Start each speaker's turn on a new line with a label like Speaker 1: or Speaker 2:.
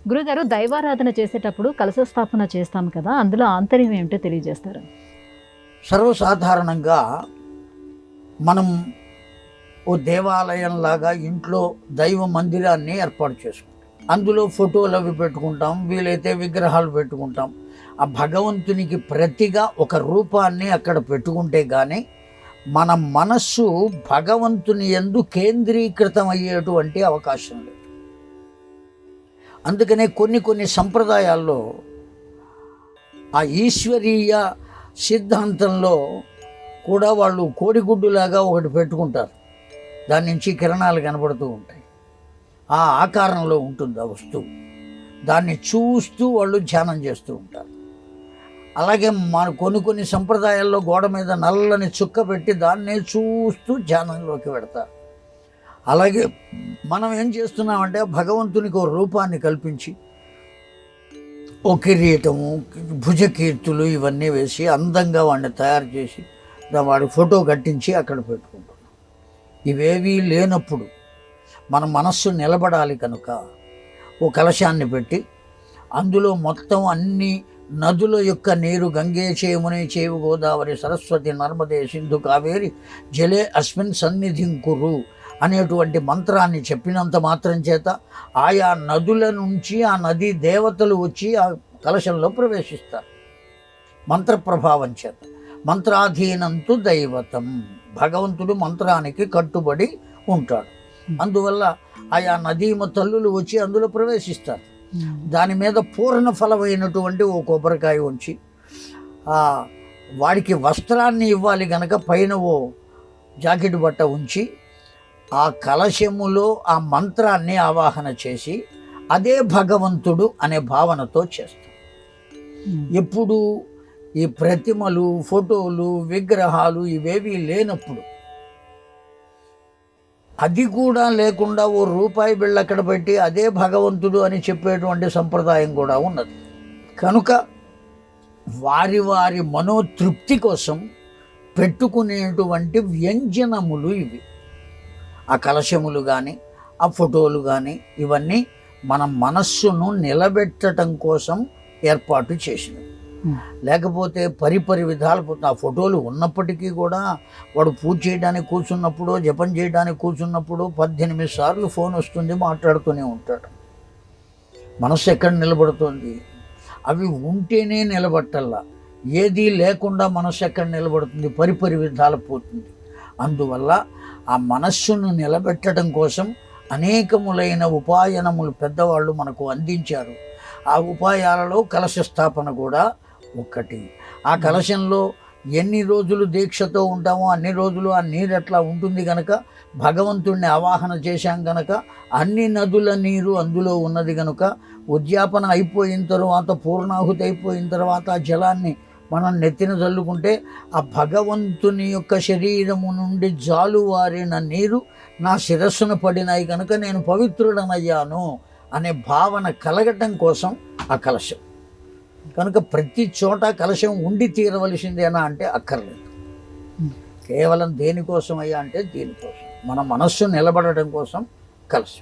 Speaker 1: గురుగారు, దైవారాధన చేసేటప్పుడు కలశ స్థాపన చేస్తాం కదా, అందులో ఆంతర్యం ఏమిటో తెలియజేస్తారు?
Speaker 2: సర్వసాధారణంగా మనం ఓ దేవాలయంలాగా ఇంట్లో దైవ మందిరాన్ని ఏర్పాటు చేసుకుంటాం. అందులో ఫోటోలు అవి పెట్టుకుంటాం, వీలైతే విగ్రహాలు పెట్టుకుంటాం. ఆ భగవంతునికి ప్రతిగా ఒక రూపాన్ని అక్కడ పెట్టుకుంటే కానీ మన మనస్సు భగవంతుని యందు కేంద్రీకృతం అయ్యేటువంటి అవకాశం లేదు. అందుకనే కొన్ని సంప్రదాయాల్లో ఆ ఈశ్వరీయ సిద్ధాంతంలో కూడా వాళ్ళు కోడిగుడ్డులాగా ఒకటి పెట్టుకుంటారు. దాని నుంచి కిరణాలు కనబడుతూ ఉంటాయి. ఆ ఆకారంలో ఉంటుంది ఆ వస్తువు. దాన్ని చూస్తూ వాళ్ళు ధ్యానం చేస్తూ ఉంటారు. అలాగే మన కొన్ని సంప్రదాయాల్లో గోడ మీద నల్లని చుక్క పెట్టి దాన్నే చూస్తూ ధ్యానంలోకి పెడతారు. అలాగే మనం ఏం చేస్తున్నామంటే భగవంతునికి ఒక రూపాన్ని కల్పించి ఓ కిరీటము, భుజకీర్తులు ఇవన్నీ వేసి అందంగా వాడిని తయారు చేసి వాడి ఫోటో కట్టించి అక్కడ పెట్టుకుంటున్నాం. ఇవేవీ లేనప్పుడు మన మనస్సు నిలబడాలి కనుక ఓ కలశాన్ని పెట్టి అందులో మొత్తం అన్ని నదుల యొక్క నీరు గంగే చేమునే చేవు గోదావరి సరస్వతి నర్మదే సింధు కావేరి జలే అస్మిన్ సన్నిధిం కురు అనేటువంటి మంత్రాన్ని చెప్పినంత మాత్రం చేత ఆయా నదుల నుంచి ఆ నదీ దేవతలు వచ్చి ఆ కలశంలో ప్రవేశిస్తారు. మంత్ర ప్రభావం చేత. మంత్రాధీనంతు దైవతం, భగవంతుడు మంత్రానికి కట్టుబడి ఉంటాడు. అందువల్ల ఆయా నదీమ తల్లులు వచ్చి అందులో ప్రవేశిస్తారు. దాని మీద పూర్ణ ఫలమైనటువంటి ఓ కొబ్బరికాయ ఉంచి వాడికి వస్త్రాన్ని ఇవ్వాలి గనక పైన ఓ జాకెట్ బట్ట ఉంచి ఆ కలశములో ఆ మంత్రాన్ని ఆవాహన చేసి అదే భగవంతుడు అనే భావనతో చేస్తాం. ఎప్పుడు ఈ ప్రతిమలు, ఫోటోలు, విగ్రహాలు ఇవేవి లేనప్పుడు, అది కూడా లేకుండా ఓ రూపాయి బిళ్ళ అక్కడ పెట్టి అదే భగవంతుడు అని చెప్పేటువంటి సంప్రదాయం కూడా ఉన్నది. కనుక వారి వారి మనోతృప్తి కోసం పెట్టుకునేటువంటి వ్యంజనములు ఇవి. ఆ కలశములు కానీ ఆ ఫోటోలు కానీ ఇవన్నీ మన మనస్సును నిలబెట్టడం కోసం ఏర్పాటు చేసినవి. లేకపోతే పరిపరి విధాలు ఆ ఫోటోలు ఉన్నప్పటికీ కూడా వాడు పూజ చేయడానికి కూర్చున్నప్పుడు, జపం చేయడానికి కూర్చున్నప్పుడు 18 సార్లు ఫోన్ వస్తుంది, మాట్లాడుతూనే ఉంటాడు. మనస్సు ఎక్కడ నిలబడుతుంది? అవి ఉంటేనే నిలబట్టల్లా. ఏదీ లేకుండా మనస్సు ఎక్కడ నిలబడుతుంది? పరిపరి విధాలు పోతుంది. అందువల్ల ఆ మనస్సును నిలబెట్టడం కోసం అనేకములైన ఉపాయనములు పెద్దవాళ్ళు మనకు అందించారు. ఆ ఉపాయాలలో కలశ స్థాపన కూడా ఒక్కటి. ఆ కలశంలో ఎన్ని రోజులు దీక్షతో ఉంటామో అన్ని రోజులు ఆ నీరు అట్లా ఉంటుంది కనుక భగవంతుడిని ఆవాహన చేశాం కనుక అన్ని నదుల నీరు అందులో ఉన్నది కనుక ఉద్యాపన అయిపోయిన తర్వాత, పూర్ణాహుతి అయిపోయిన తర్వాత ఆ జలాన్ని మనం నెత్తిన చల్లుకుంటే ఆ భగవంతుని యొక్క శరీరము నుండి జాలువారిన నీరు నా శిరస్సును పడినాయి కనుక నేను పవిత్రుడనయ్యాను అనే భావన కలగటం కోసం ఆ కలశం. కనుక ప్రతి చోట కలశం ఉండి తీరవలసిందేనా అంటే అక్కర్లేదు. కేవలం దేనికోసం అయ్యా అంటే దీనికోసం, మన మనస్సు నిలబడటం కోసం కలశం.